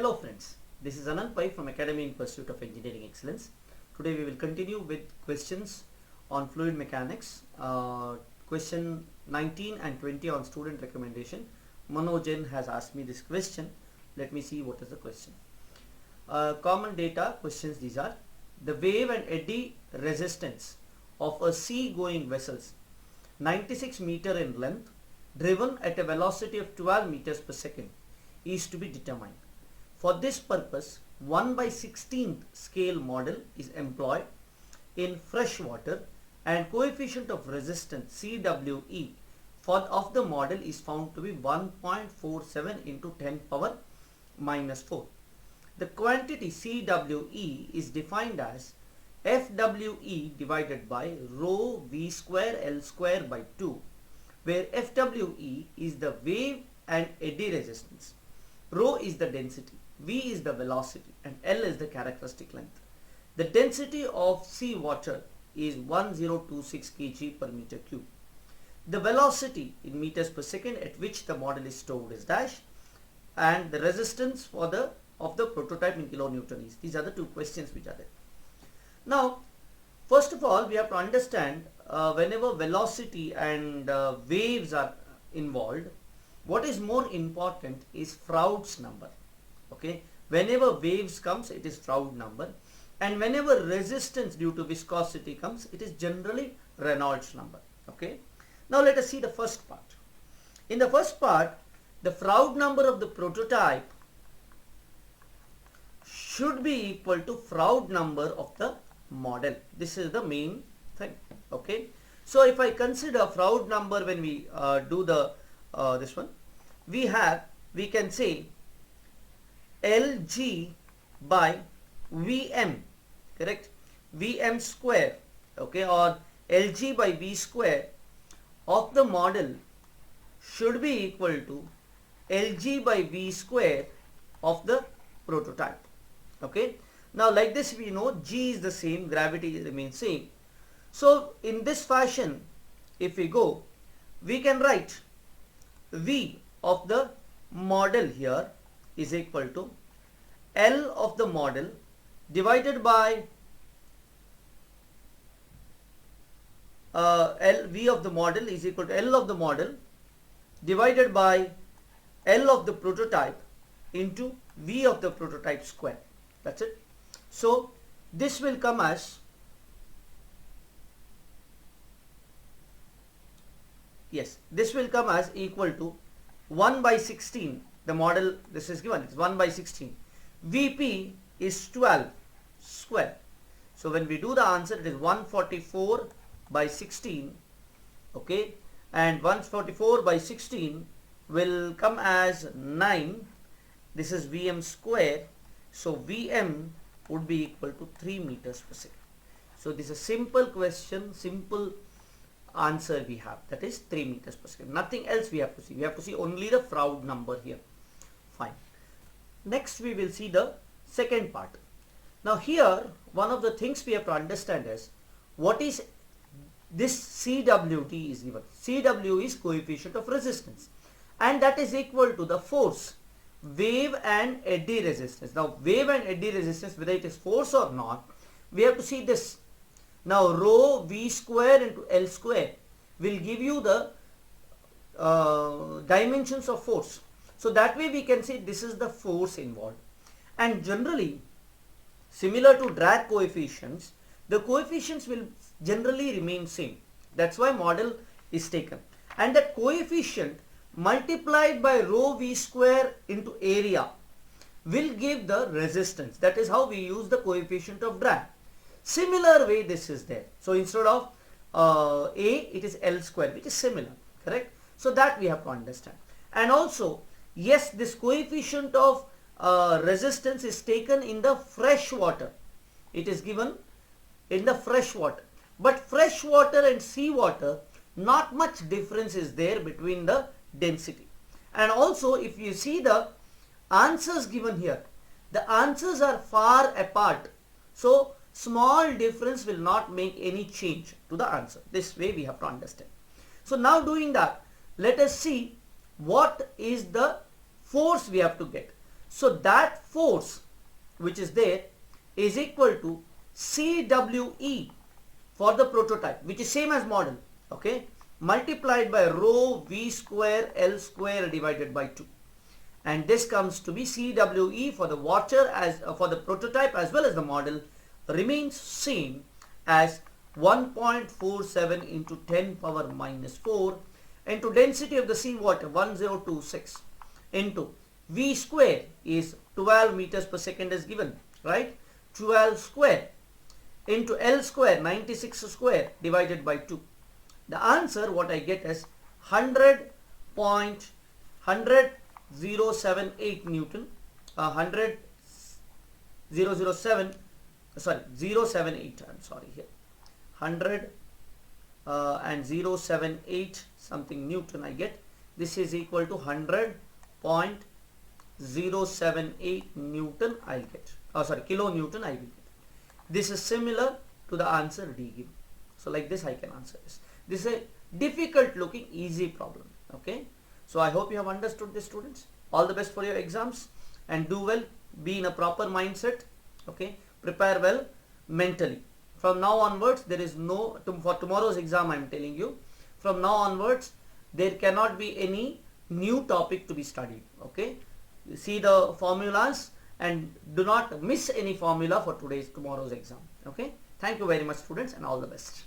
Hello friends, this is Anand Pai from Academy in Pursuit of Engineering Excellence. Today we will continue with questions on fluid mechanics. Question 19 and 20 on student recommendation. Manojan has asked me this question. Let me see what is the question. Common data questions these are. The wave and eddy resistance of a sea-going vessels 96 meter in length driven at a velocity of 12 meters per second is to be determined. For this purpose, 1/16th scale model is employed in fresh water and coefficient of resistance CWE of the model is found to be 1.47 into 10 power minus 4. The quantity CWE is defined as FWE divided by rho V square L square by 2, where FWE is the wave and eddy resistance, rho is the density, V is the velocity and L is the characteristic length. The density of sea water is 1026 kg per meter cube. The velocity in meters per second at which the model is stored is dash, and the resistance of the prototype in kilonewton is. These are the two questions which are there. Now, first of all, we have to understand whenever velocity and waves are involved, what is more important is Froude's number. Okay, whenever waves comes, it is Froude number, and whenever resistance due to viscosity comes, it is generally Reynolds number. Okay, now let us see the first part. In the first part, the Froude number of the prototype should be equal to Froude number of the model. This is the main thing. Okay, so if I consider Froude number when we do the this one, we can say Lg by Vm, correct, Vm square, okay, or Lg by V square of the model should be equal to Lg by V square of the prototype. Okay, now like this we know G is the same, gravity remains same. So in this fashion, if we go, we can write V of the model here is equal to L of the model divided by V of the model is equal to L of the model divided by L of the prototype into V of the prototype square. That's it. So this will come as, yes, this will come as equal to 1/16. The model, this is given, it's 1/16. Vp is 12 square. So when we do the answer, it is 144/16. Okay, and 144/16 will come as 9. This is Vm square. So Vm would be equal to 3 meters per second. So this is a simple question, simple answer we have, that is 3 meters per second. Nothing else we have to see. We have to see only the Froude number here. Fine. Next we will see the second part. Now here one of the things we have to understand is what is this CWT is given. CW is coefficient of resistance, and that is equal to the force, wave and eddy resistance. Now wave and eddy resistance, whether it is force or not, we have to see this. Now rho V square into L square will give you the dimensions of force. So that way we can say this is the force involved. And generally, similar to drag coefficients, the coefficients will generally remain same. That's why model is taken. And that coefficient multiplied by rho V square into area will give the resistance. That is how we use the coefficient of drag. Similar way this is there. So instead of A, it is L square, which is similar, correct? So that we have to understand. And also, yes, this coefficient of resistance is taken in the fresh water. It is given in the fresh water. But fresh water and sea water, not much difference is there between the density. And also, if you see the answers given here, the answers are far apart. So small difference will not make any change to the answer. This way we have to understand. So now doing that, let us see what is the force we have to get. So that force which is there is equal to CWE for the prototype, which is same as model, okay, multiplied by rho V square L square divided by 2. And this comes to be CWE for the water as for the prototype as well as the model remains same as 1.47 into 10 power minus 4 into density of the seawater 1026 into V square is 12 meters per second is given, right? 12 square into L square 96 square divided by 2. The answer what I get is 100.078 Newton, 078, I'm sorry here, 100 and 078 something Newton I get. This is equal to 100.078 Newton I'll get, kilonewton I will get. This is similar to the answer D given. So like this I can answer this. This is a difficult looking easy problem, okay. So I hope you have understood this, students. All the best for your exams and do well, be in a proper mindset, okay, prepare well mentally. From now onwards there is no, for tomorrow's exam I am telling you, from now onwards there cannot be any new topic to be studied, okay. See the formulas and do not miss any formula for tomorrow's exam, okay. Thank you very much, students, and all the best.